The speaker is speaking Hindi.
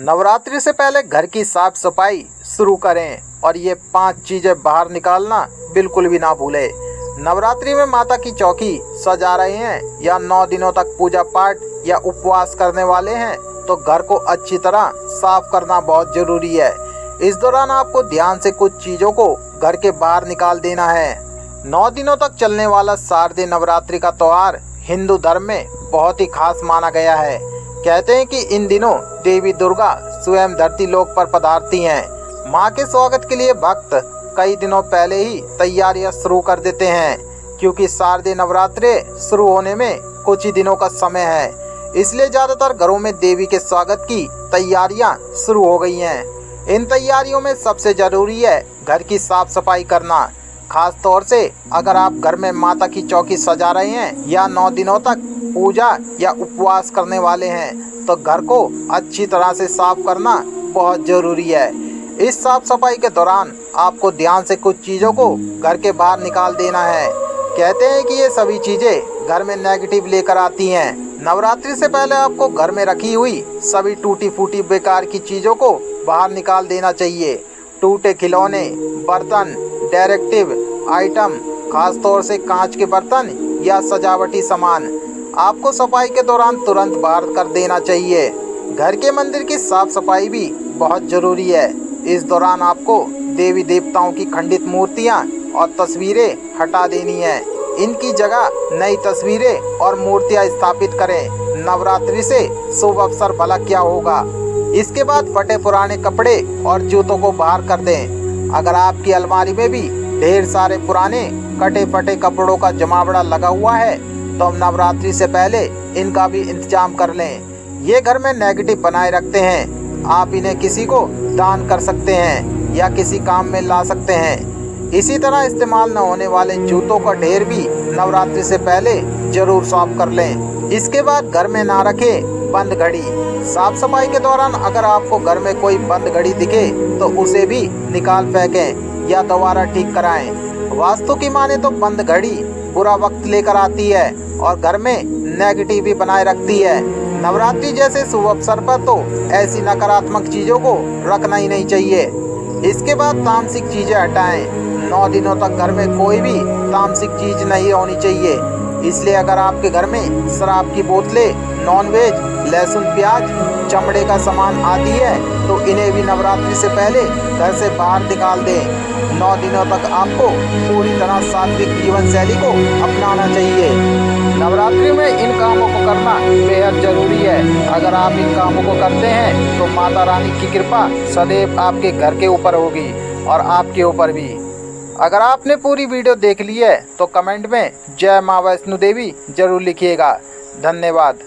नवरात्रि से पहले घर की साफ सफाई शुरू करें और ये 5 चीज़ें बाहर निकालना बिल्कुल भी ना भूलें। नवरात्रि में माता की चौकी सजा रहे हैं या 9 दिनों तक पूजा पाठ या उपवास करने वाले हैं तो घर को अच्छी तरह साफ करना बहुत ज़रूरी है। इस दौरान आपको ध्यान से कुछ चीज़ों को घर के बाहर निकाल देना है। 9 दिनों तक चलने वाला शारदीय नवरात्रि का त्यौहार हिंदू धर्म में बहुत ही खास माना गया है। कहते हैं कि इन दिनों देवी दुर्गा स्वयं धरती लोक पर पधारती हैं। मां के स्वागत के लिए भक्त कई दिनों पहले ही तैयारियां शुरू कर देते हैं, क्योंकि शारदीय नवरात्रि शुरू होने में कुछ ही दिनों का समय है। इसलिए ज़्यादातर घरों में देवी के स्वागत की तैयारियां शुरू हो गई हैं। इन तैयारियों में सबसे ज़रूरी है घर की साफ सफाई करना। खास तौर से अगर आप घर में माता की चौकी सजा रहे हैं या 9 दिनों तक पूजा या उपवास करने वाले हैं तो घर को अच्छी तरह से साफ करना बहुत ज़रूरी है। इस साफ सफाई के दौरान आपको ध्यान से कुछ चीज़ों को घर के बाहर निकाल देना है। कहते हैं कि ये सभी चीज़ें घर में नेगेटिव लेकर आती हैं। नवरात्रि से पहले आपको घर में रखी हुई सभी टूटी फूटी बेकार की चीज़ों को बाहर निकाल देना चाहिए। टूटे खिलौने, बर्तन, डेकोरेटिव आइटम, खास तौर से कांच के बर्तन या सजावटी सामान आपको सफाई के दौरान तुरंत बाहर कर देना चाहिए। घर के मंदिर की साफ सफाई भी बहुत ज़रूरी है। इस दौरान आपको देवी देवताओं की खंडित मूर्तियां और तस्वीरें हटा देनी है। इनकी जगह नई तस्वीरें और मूर्तियां स्थापित करें। नवरात्रि से शुभ अवसर भला क्या होगा। इसके बाद फटे पुराने कपड़े और जूतों को बाहर कर दें। अगर आपकी अलमारी में भी ढेर सारे पुराने कटे फटे कपड़ों का जमावड़ा लगा हुआ है तो हम नवरात्रि से पहले इनका भी इंतजाम कर लें। ये घर में नेगेटिव बनाए रखते हैं। आप इन्हें किसी को दान कर सकते हैं या किसी काम में ला सकते हैं। इसी तरह इस्तेमाल न होने वाले जूतों का ढेर भी नवरात्रि से पहले जरूर साफ कर लें। इसके बाद घर में ना रखें बंद घड़ी। साफ सफाई के दौरान अगर आपको घर में कोई बंद घड़ी दिखे तो उसे भी निकाल फेंकें या दोबारा ठीक कराएं। वास्तु की माने तो बंद घड़ी बुरा वक्त लेकर आती है और घर में नेगेटिव भी बनाए रखती है। नवरात्रि जैसे शुभ अवसर पर तो ऐसी नकारात्मक चीज़ों को रखना ही नहीं चाहिए। इसके बाद तामसिक चीज़ें हटाएं। 9 दिनों तक घर में कोई भी तामसिक चीज़ नहीं होनी चाहिए। इसलिए अगर आपके घर में शराब की बोतलें, नॉनवेज, लहसुन, प्याज, चमड़े का सामान आदि है तो इन्हें भी नवरात्रि से पहले घर से बाहर निकाल दें। 9 दिनों तक आपको पूरी तरह सात्विक जीवन शैली को अपनाना चाहिए। नवरात्रि में इन कामों को करना बेहद ज़रूरी है। अगर आप इन कामों को करते हैं तो माता रानी की कृपा सदैव आपके घर के ऊपर होगी और आपके ऊपर भी। अगर आपने पूरी वीडियो देख ली है तो कमेंट में जय माँ वैष्णो देवी जरूर लिखिएगा। धन्यवाद।